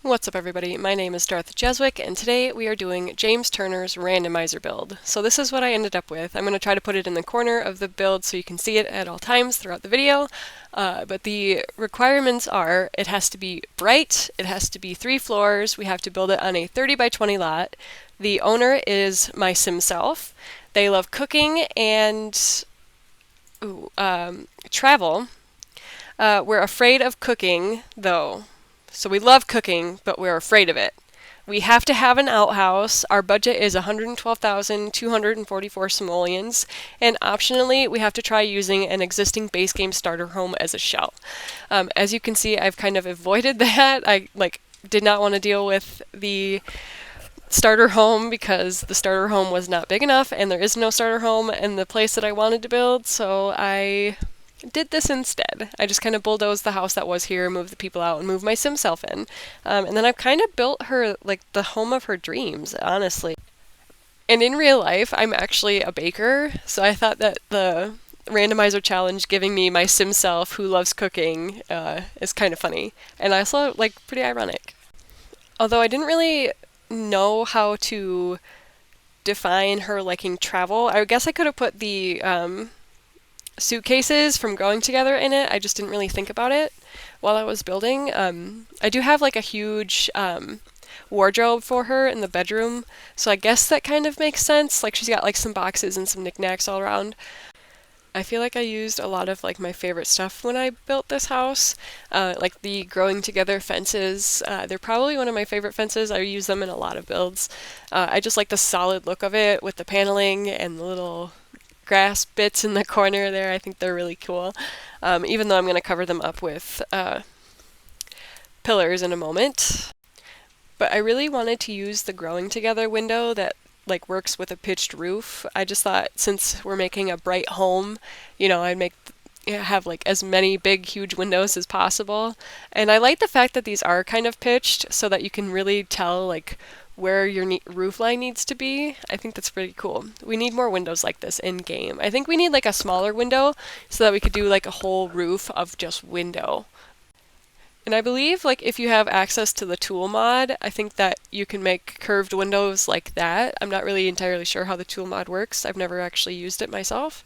What's up everybody, my name is Darth Jeswick and today we are doing James Turner's Randomizer build. So this is what I ended up with. I'm going to try to put it in the corner of the build so you can see it at all times throughout the video. But the requirements are it has to be bright, it has to be 3 floors, we have to build it on a 30 by 20 lot. The owner is my sim self. They love cooking and travel. We're afraid of cooking though. So we love cooking, but we're afraid of it. We have to have an outhouse. Our budget is 112,244 simoleons, and optionally we have to try using an existing base game starter home as a shell. As you can see, I've kind of avoided that. I did not want to deal with the starter home because the starter home was not big enough, and there is no starter home in the place that I wanted to build, so I did this instead. I just kind of bulldozed the house that was here, moved the people out, and moved my sim self in. And then I've kind of built her like the home of her dreams, honestly. And in real life, I'm actually a baker, so I thought that the randomizer challenge giving me my sim self who loves cooking is kind of funny. And also, pretty ironic. Although I didn't really know how to define her liking travel, I guess I could have put the suitcases from going together in it. I just didn't really think about it while I was building. I do have a huge wardrobe for her in the bedroom, so I guess that kind of makes sense. She's got some boxes and some knickknacks all around. I feel like I used a lot of my favorite stuff when I built this house, like the growing together fences. They're probably one of my favorite fences. I use them in a lot of builds. I just like the solid look of it with the paneling and the little grass bits in the corner there. I think they're really cool, even though I'm going to cover them up with pillars in a moment. But I really wanted to use the growing together window that works with a pitched roof. I just thought since we're making a bright home, I'd have as many big huge windows as possible. And I like the fact that these are kind of pitched so that you can really tell where your roof line needs to be. I think that's pretty cool. We need more windows like this in game. I think we need a smaller window so that we could do a whole roof of just window. And I believe if you have access to the tool mod, I think that you can make curved windows like that. I'm not really entirely sure how the tool mod works. I've never actually used it myself.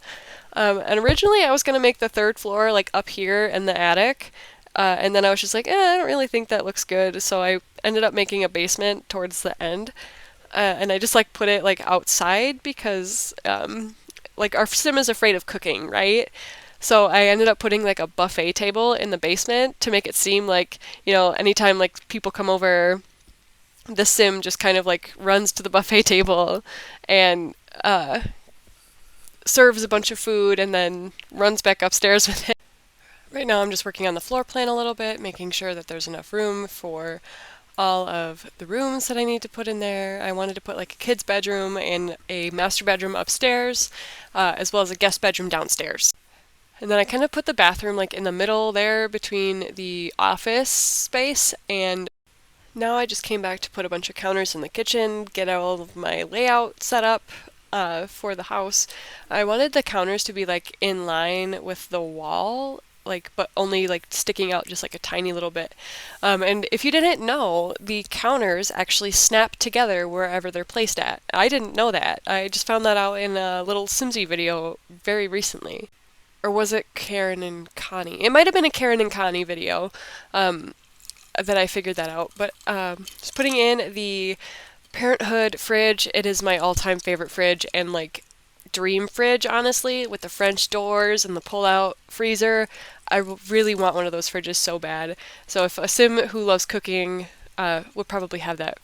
And originally I was going to make the 3rd floor up here in the attic. And then I was just I don't really think that looks good. So I ended up making a basement towards the end. And I just put it outside because our sim is afraid of cooking, right? So I ended up putting a buffet table in the basement to make it seem anytime people come over, the sim just kind of runs to the buffet table and serves a bunch of food and then runs back upstairs with it. Right now I'm just working on the floor plan a little bit, making sure that there's enough room for all of the rooms that I need to put in there. I wanted to put a kid's bedroom and a master bedroom upstairs, as well as a guest bedroom downstairs. And then I kind of put the bathroom in the middle there between the office space, and now I just came back to put a bunch of counters in the kitchen, get all of my layout set up for the house. I wanted the counters to be in line with the wall, but only sticking out just a tiny little bit. And if you didn't know, the counters actually snap together wherever they're placed at. I didn't know that. I just found that out in a little Simsy video very recently. Or was it Karen and Connie? It might have been a Karen and Connie video that I figured that out. But just putting in the Parenthood fridge. It is my all-time favorite fridge and dream fridge, honestly, with the French doors and the pull-out freezer. I really want one of those fridges so bad. So if a sim who loves cooking would probably have that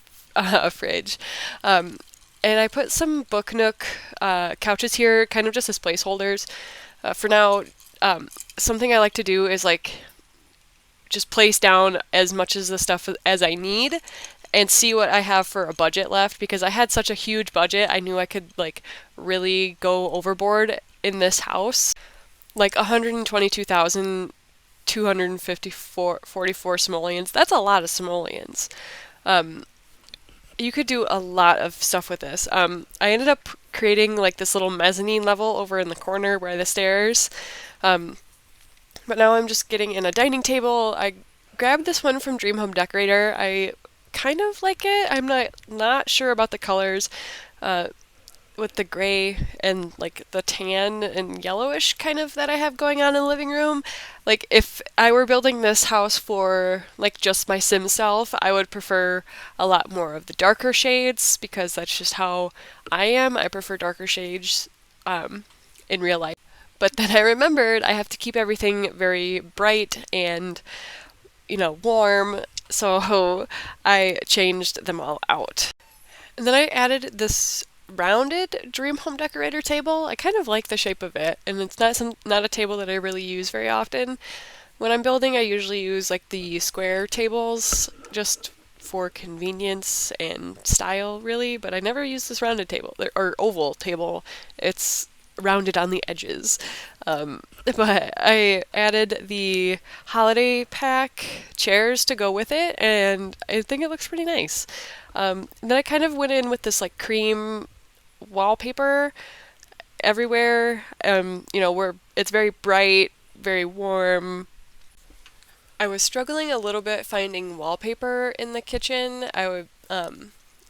fridge. And I put some Book Nook couches here, kind of just as placeholders. For now, something I like to do is just place down as much of the stuff as I need and see what I have for a budget left, because I had such a huge budget. I knew I could really go overboard in this house. 122,244 simoleons. That's a lot of simoleons. You could do a lot of stuff with this. I ended up creating this little mezzanine level over in the corner by the stairs. But now I'm just getting in a dining table. I grabbed this one from Dream Home Decorator. I kind of like it. I'm not sure about the colors. With the gray and like the tan and yellowish kind of that I have going on in the living room. Like if I were building this house for like just my sim self, I would prefer a lot more of the darker shades because that's just how I am. I prefer darker shades in real life. But then I remembered I have to keep everything very bright and, warm, so I changed them all out. And then I added this rounded dream home decorator table. I kind of like the shape of it, and it's not a table that I really use very often. When I'm building, I usually use like the square tables just for convenience and style, really, but I never use this rounded table or oval table. It's rounded on the edges. But I added the holiday pack chairs to go with it, and I think it looks pretty nice. Then I kind of went in with this like cream wallpaper everywhere. Where it's very bright, very warm. I was struggling a little bit finding wallpaper in the kitchen.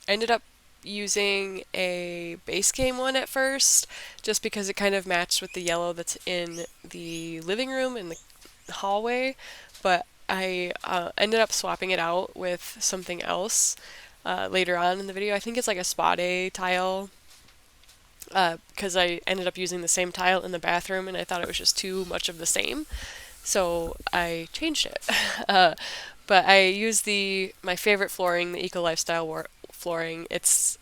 Ended up using a base game one at first, just because it kind of matched with the yellow that's in the living room and the hallway. But I ended up swapping it out with something else later on in the video. I think it's like a spade tile, because I ended up using the same tile in the bathroom and I thought it was just too much of the same. So I changed it. But I used my favorite flooring, the Eco Lifestyle flooring. It's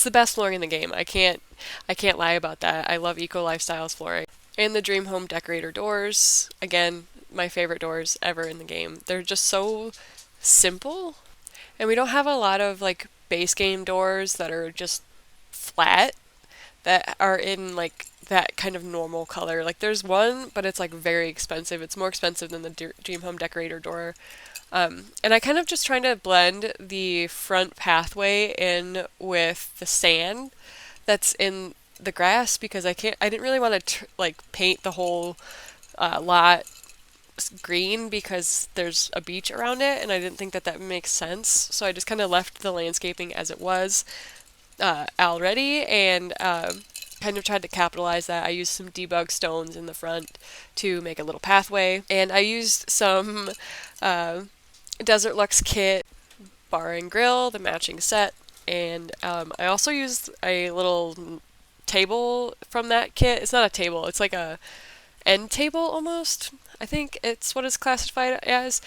the best flooring in the game. I can't lie about that. I love Eco Lifestyle's flooring. And the Dream Home Decorator doors, again, my favorite doors ever in the game. They're just so simple. And we don't have a lot of like base game doors that are just flat, that are in like that kind of normal color. Like there's one, but it's like very expensive. It's more expensive than the Dream Home Decorator door. And I kind of just trying to blend the front pathway in with the sand that's in the grass, because I didn't really want to paint the whole lot green because there's a beach around it, and I didn't think that makes sense. So I just kind of left the landscaping as it was already, and kind of tried to capitalize that. I used some debug stones in the front to make a little pathway, and I used some Desert Lux kit bar and grill, the matching set, and I also used a little table from that kit. It's not a table, it's like a end table almost. I think it's what it's classified as,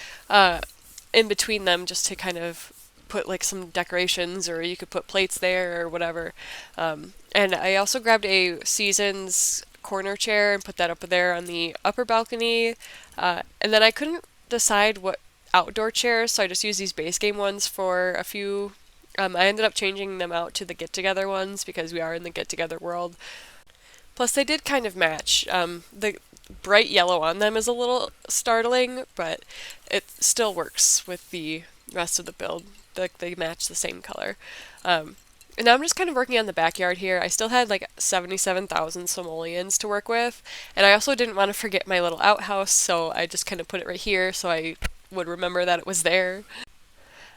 in between them, just to kind of put like some decorations, or you could put plates there or whatever. And I also grabbed a Seasons corner chair and put that up there on the upper balcony. And then I couldn't decide what outdoor chairs, so I just used these base game ones for a few. I ended up changing them out to the get-together ones because we are in the get-together world. Plus, they did kind of match. The bright yellow on them is a little startling, but it still works with the rest of the build. They match the same color. And now I'm just kind of working on the backyard here. I still had like 77,000 simoleons to work with, and I also didn't want to forget my little outhouse, so I just kind of put it right here so I would remember that it was there.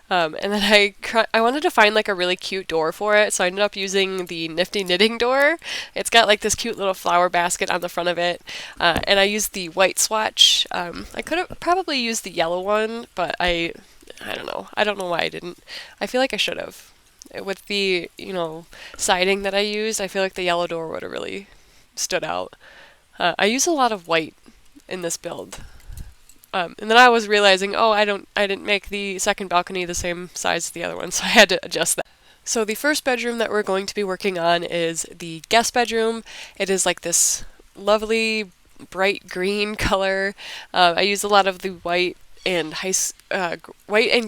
And then I wanted to find like a really cute door for it, so I ended up using the Nifty Knitting door. It's got like this cute little flower basket on the front of it, and I used the white swatch. I could have probably used the yellow one, but I don't know. I don't know why I didn't. I feel like I should have. With the, siding that I used, I feel like the yellow door would have really stood out. I use a lot of white in this build. And then I was realizing, I didn't make the second balcony the same size as the other one, so I had to adjust that. So the first bedroom that we're going to be working on is the guest bedroom. It is like this lovely bright green color. I used a lot of the white and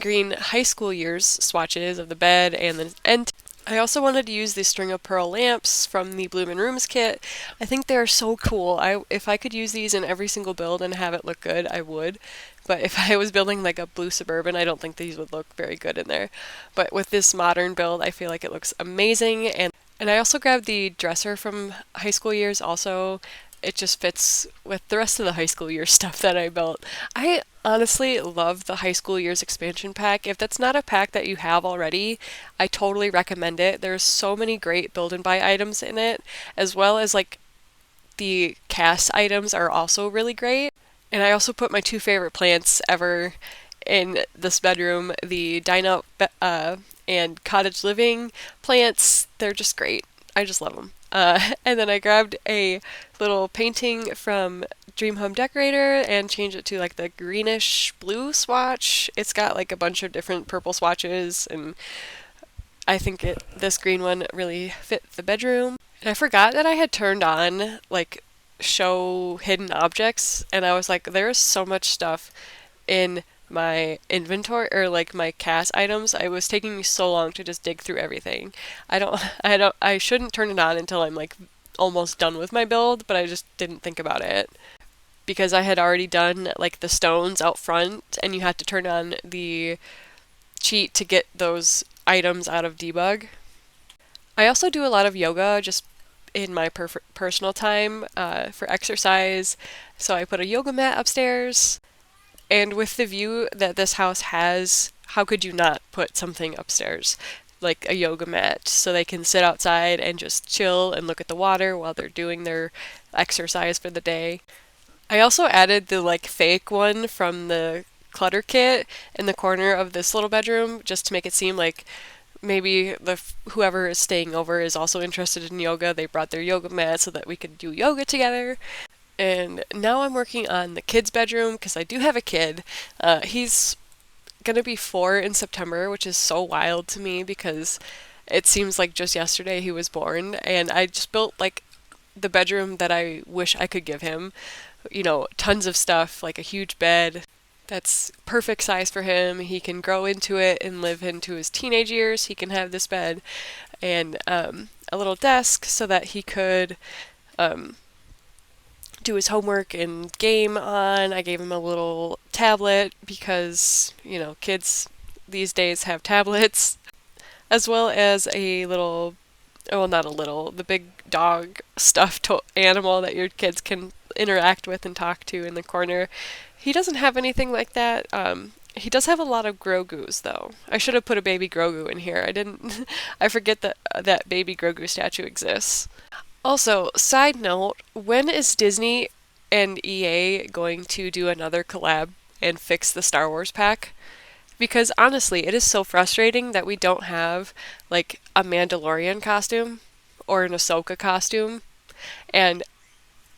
green high school years swatches of the bed and the end. I also wanted to use the string of pearl lamps from the Bloom and Rooms kit. I think they're so cool. If I could use these in every single build and have it look good, I would. But if I was building like a blue Suburban, I don't think these would look very good in there. But with this modern build, I feel like it looks amazing. And I also grabbed the dresser from high school years also. it just fits with the rest of the high school year stuff that I built. I honestly love the high school years expansion pack. If that's not a pack that you have already, I totally recommend it. There's so many great build and buy items in it, as well as like the cast items are also really great. And I also put my two favorite plants ever in this bedroom, the dine out and cottage living plants. They're just great. I just love them. And then I grabbed a little painting from Dream Home Decorator and changed it to like the greenish blue swatch. It's got like a bunch of different purple swatches, and I think this green one really fit the bedroom. And I forgot that I had turned on like show hidden objects, and I was like, there's so much stuff in my inventory or like my cast items. It was taking me so long to just dig through everything. I shouldn't turn it on until I'm like almost done with my build, but I just didn't think about it because I had already done like the stones out front, and you had to turn on the cheat to get those items out of debug. I also do a lot of yoga just in my personal time for exercise. So I put a yoga mat upstairs, and with the view that this house has, how could you not put something upstairs? Like a yoga mat, so they can sit outside and just chill and look at the water while they're doing their exercise for the day. I also added the like fake one from the clutter kit in the corner of this little bedroom just to make it seem like maybe whoever is staying over is also interested in yoga. They brought their yoga mat so that we could do yoga together. And now I'm working on the kids' bedroom because I do have a kid. He's gonna be 4 in September, which is so wild to me because it seems like just yesterday he was born. And I just built like the bedroom that I wish I could give him. You know, tons of stuff, like a huge bed that's perfect size for him. He can grow into it and live into his teenage years. He can have this bed and a little desk so that he could do his homework and game on. I gave him a little tablet because, you know, kids these days have tablets, as well as a little, well, not a little, the big dog stuffed animal that your kids can interact with and talk to in the corner. He doesn't have anything like that. He does have a lot of Grogu's, though. I should have put a baby Grogu in here. I didn't. I forget that baby Grogu statue exists. Also, side note, when is Disney and EA going to do another collab and fix the Star Wars pack? Because honestly, it is so frustrating that we don't have like a Mandalorian costume or an Ahsoka costume. And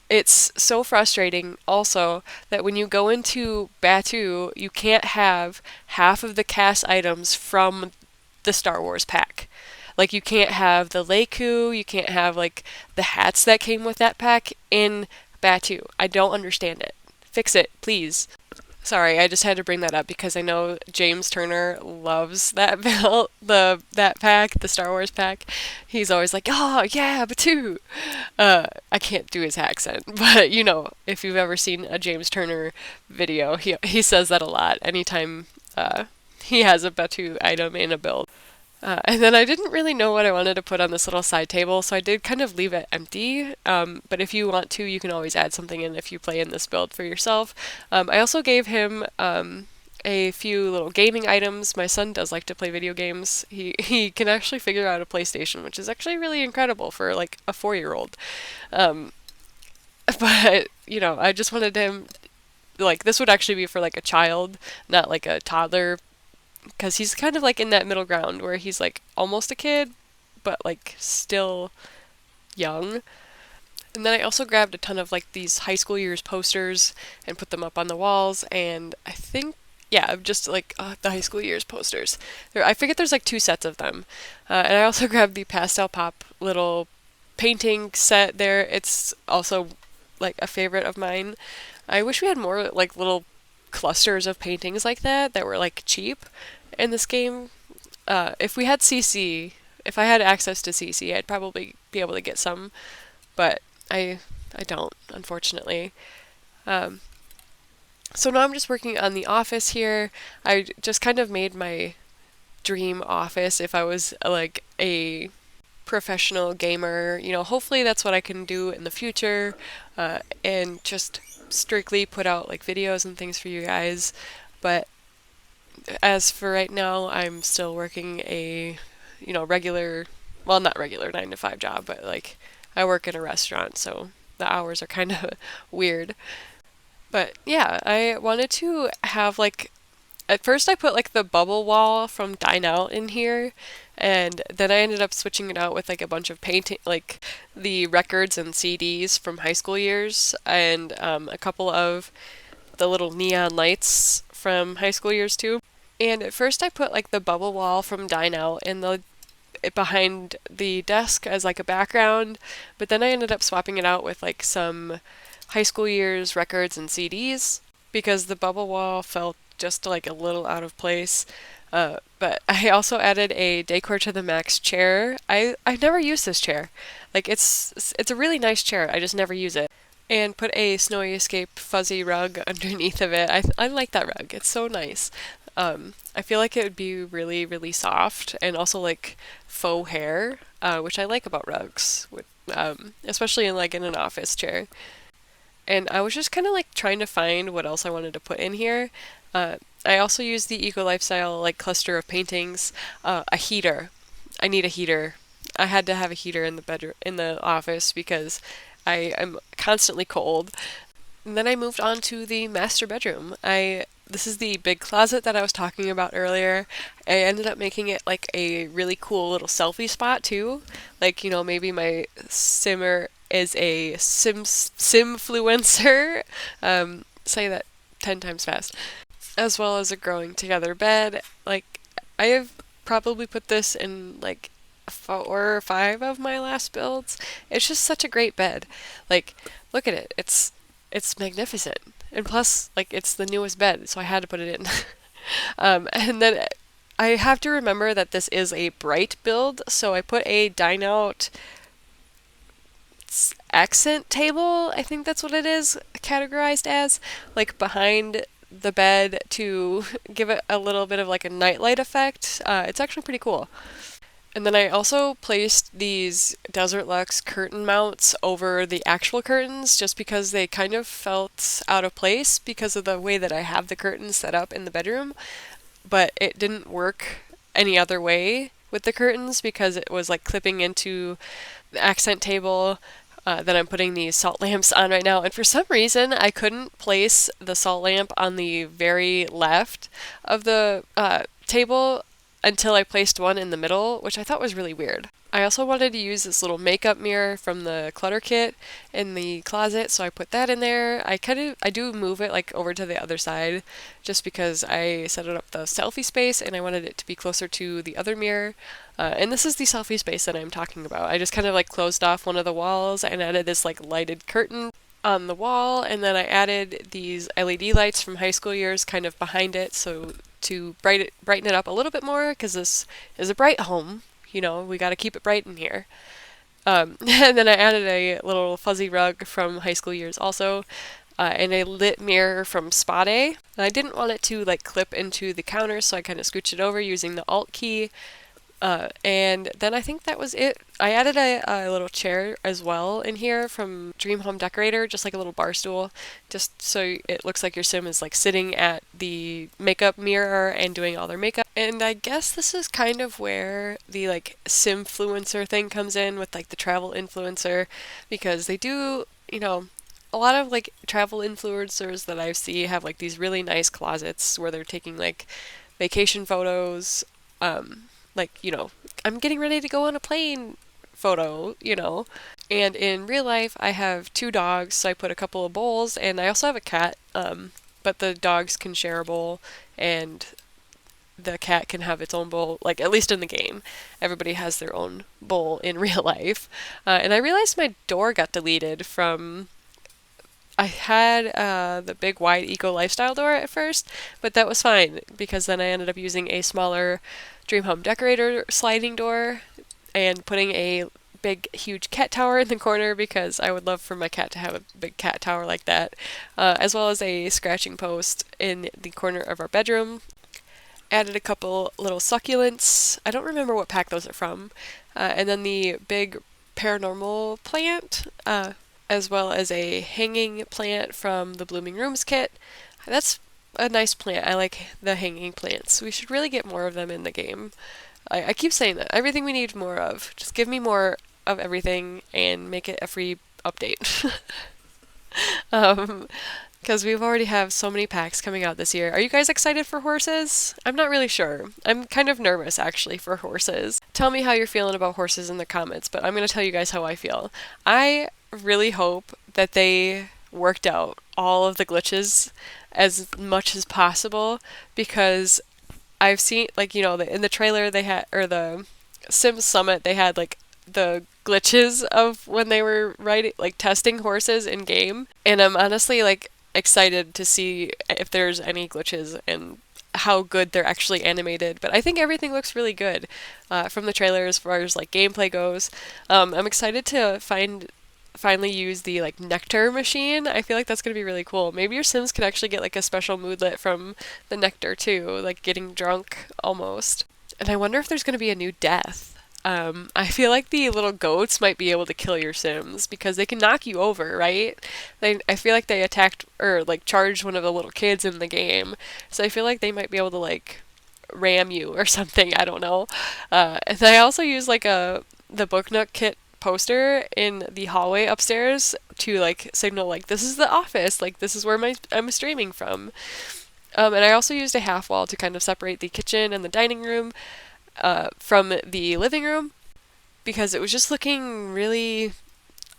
it's so frustrating also that when you go into Batu, you can't have half of the cast items from the Star Wars pack. Like you can't have the Leiku, you can't have like the hats that came with that pack in Batu. I don't understand it. Fix it, please. Sorry, I just had to bring that up because I know James Turner loves that belt, that pack, the Star Wars pack. He's always like, "Oh yeah, Batu." I can't do his accent, but you know, if you've ever seen a James Turner video, he says that a lot anytime he has a Batu item in a build. And then I didn't really know what I wanted to put on this little side table, so I did kind of leave it empty. But if you want to, you can always add something in if you play in this build for yourself. I also gave him a few little gaming items. My son does like to play video games. He can actually figure out a PlayStation, which is actually really incredible for like a 4-year-old. But, you know, I just wanted him, like, this would actually be for like a child, not like a toddler, because he's kind of like in that middle ground where he's like almost a kid, but like still young. And then I also grabbed a ton of like these high school years posters and put them up on the walls. And I think, yeah, just like the high school years posters. I figured there's like 2 sets of them. And I also grabbed the Pastel Pop little painting set there. It's also like a favorite of mine. I wish we had more like little clusters of paintings like that were like cheap in this game. If we had CC, if I had access to CC, I'd probably be able to get some, but I don't, unfortunately. So now I'm just working on the office here. I just kind of made my dream office if I was like a professional gamer. You know, hopefully that's what I can do in the future, and just strictly put out like videos and things for you guys. But as for right now, I'm still working a, regular, well, not regular 9 to 5 job, but like I work in a restaurant, so the hours are kind of weird. But yeah, I wanted to have like, at first I put like the bubble wall from Dine Out in here, and then I ended up switching it out with like a bunch of painting, like the records and CDs from high school years, and a couple of the little neon lights from high school years too. And at first I put like the bubble wall from Dine Out in the behind the desk as like a background, but then I ended up swapping it out with like some high school years records and CDs because the bubble wall felt just like a little out of place. But I also added a Decor to the Max chair. I never use this chair. Like it's a really nice chair. I just never use it. And put a Snowy Escape fuzzy rug underneath of it. I like that rug. It's so nice. I feel like it would be really, really soft and also like faux hair, which I like about rugs, especially in an office chair. And I was just kind of like trying to find what else I wanted to put in here. I also used the Eco Lifestyle like cluster of paintings, a heater. I need a heater. I had to have a heater in the bedroom in the office because I am constantly cold. And then I moved on to the master bedroom. This is the big closet that I was talking about earlier. I ended up making it like a really cool little selfie spot too. Like, maybe my simmer is a simfluencer. Say that 10 times fast. As well as a growing together bed. Like, I have probably put this in like 4 or 5 of my last builds. It's just such a great bed. Like, look at it. It's magnificent. And plus, like, it's the newest bed, so I had to put it in. And then I have to remember that this is a bright build, so I put a Dine Out accent table, I think that's what it is categorized as, like behind the bed to give it a little bit of like a nightlight effect. It's actually pretty cool. And then I also placed these Desert Luxe curtain mounts over the actual curtains just because they kind of felt out of place because of the way that I have the curtains set up in the bedroom. But it didn't work any other way with the curtains because it was like clipping into the accent table that I'm putting these salt lamps on right now. And for some reason, I couldn't place the salt lamp on the very left of the table until I placed one in the middle, which I thought was really weird. I also wanted to use this little makeup mirror from the clutter kit in the closet, so I put that in there. I do move it like over to the other side just because I set it up the selfie space and I wanted it to be closer to the other mirror. And this is the selfie space that I'm talking about. I just kind of like closed off one of the walls and added this like lighted curtain on the wall, and then I added these LED lights from high school years kind of behind it, so to brighten it up a little bit more, because this is a bright home. We got to keep it bright in here. And then I added a little fuzzy rug from high school years also, and a lit mirror from Spot A. And I didn't want it to like clip into the counter, so I kind of scooched it over using the Alt key. And then I think that was it. I added a little chair as well in here from Dream Home Decorator, just like a little bar stool, just so it looks like your sim is like sitting at the makeup mirror and doing all their makeup. And I guess this is kind of where the like simfluencer thing comes in with like the travel influencer, because they do, a lot of like travel influencers that I see have like these really nice closets where they're taking like vacation photos, I'm getting ready to go on a plane photo. And in real life, I have 2 dogs, so I put a couple of bowls, and I also have a cat, but the dogs can share a bowl, and the cat can have its own bowl, like at least in the game. Everybody has their own bowl in real life. And I realized my door got deleted from... I had the big wide Eco Lifestyle door at first, but that was fine because then I ended up using a smaller Dream Home Decorator sliding door and putting a big, huge cat tower in the corner because I would love for my cat to have a big cat tower like that, as well as a scratching post in the corner of our bedroom. added a couple little succulents. I don't remember what pack those are from. And then the big paranormal plant, as well as a hanging plant from the Blooming Rooms kit. That's a nice plant. I like the hanging plants. We should really get more of them in the game. I keep saying that. Everything we need more of. Just give me more of everything and make it a free update. Because we've already have so many packs coming out this year. Are you guys excited for horses? I'm not really sure. I'm kind of nervous actually for horses. Tell me how you're feeling about horses in the comments, but I'm going to tell you guys how I feel. I really hope that they worked out all of the glitches as much as possible, because I've seen, like, you know, in the trailer they had, or the Sims Summit, they had like the glitches of when they were testing horses in game, and I'm honestly like excited to see if there's any glitches and how good they're actually animated. But I think everything looks really good from the trailer as far as like gameplay goes. I'm excited to finally use the like nectar machine. I feel like that's going to be really cool. Maybe your Sims can actually get like a special moodlet from the nectar too, like getting drunk almost. And I wonder if there's going to be a new death. I feel like the little goats might be able to kill your Sims because they can knock you over, right? I feel like they attacked or like charged one of the little kids in the game, so I feel like they might be able to like ram you or something. I don't know. And I also use like the Book Nook kit poster in the hallway upstairs to like signal like this is the office, like this is where I'm streaming from. And I also used a half wall to kind of separate the kitchen and the dining room from the living room, because it was just looking really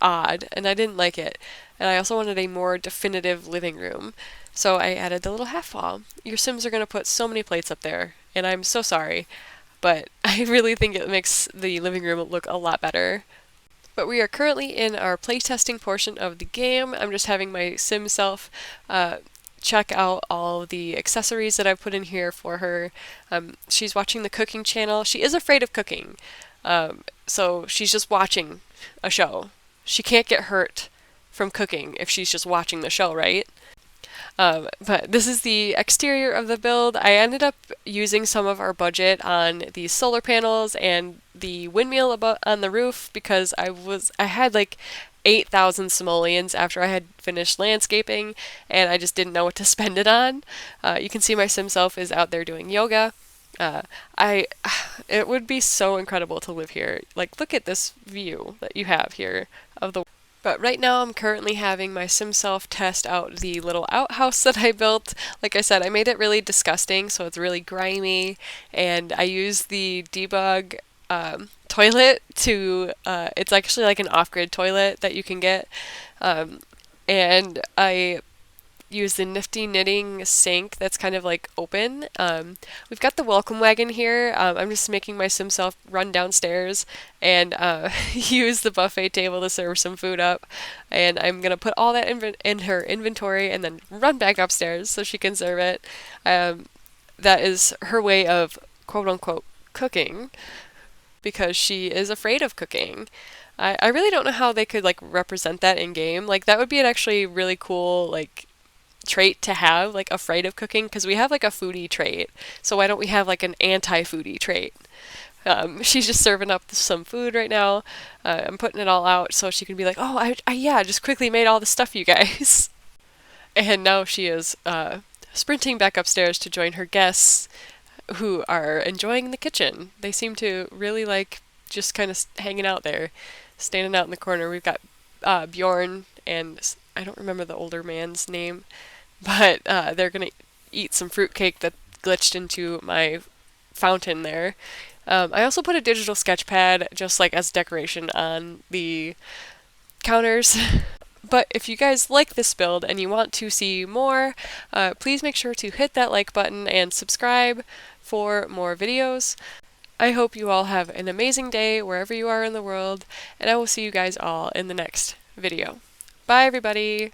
odd and I didn't like it. And I also wanted a more definitive living room, so I added the little half wall. Your Sims are going to put so many plates up there, and I'm so sorry, but I really think it makes the living room look a lot better. But we are currently in our playtesting portion of the game. I'm just having my Sim self check out all the accessories that I've put in here for her. She's watching the cooking channel. She is afraid of cooking, so she's just watching a show. She can't get hurt from cooking if she's just watching the show, right? But this is the exterior of the build. I ended up using some of our budget on the solar panels and the windmill on the roof because I had like 8,000 simoleons after I had finished landscaping, and I just didn't know what to spend it on. You can see my Sim self is out there doing yoga. It would be so incredible to live here. Like, look at this view that you have here of the. But right now I'm currently having my Sim self test out the little outhouse that I built. Like I said, I made it really disgusting, so it's really grimy, and I used the debug toilet to, it's actually like an off-grid toilet that you can get, and I use the nifty knitting sink that's kind of like open. We've got the welcome wagon here. I'm just making my Sim self run downstairs and use the buffet table to serve some food up, and I'm gonna put all that in her inventory and then run back upstairs so she can serve it. That is her way of quote-unquote cooking, because she is afraid of cooking. I really don't know how they could like represent that in game. Like, that would be an actually really cool like trait to have, like afraid of cooking, because we have like a foodie trait, so why don't we have like an anti-foodie trait? She's just serving up some food right now. I'm putting it all out so she can be like, oh, I yeah, just quickly made all the stuff, you guys. And now she is sprinting back upstairs to join her guests who are enjoying the kitchen. They seem to really like just kind of hanging out there, standing out in the corner. We've got Bjorn and I don't remember the older man's name, but they're gonna eat some fruitcake that glitched into my fountain there. I also put a digital sketch pad just like as decoration on the counters. But if you guys like this build and you want to see more, please make sure to hit that like button and subscribe for more videos. I hope you all have an amazing day wherever you are in the world, and I will see you guys all in the next video. Bye, everybody!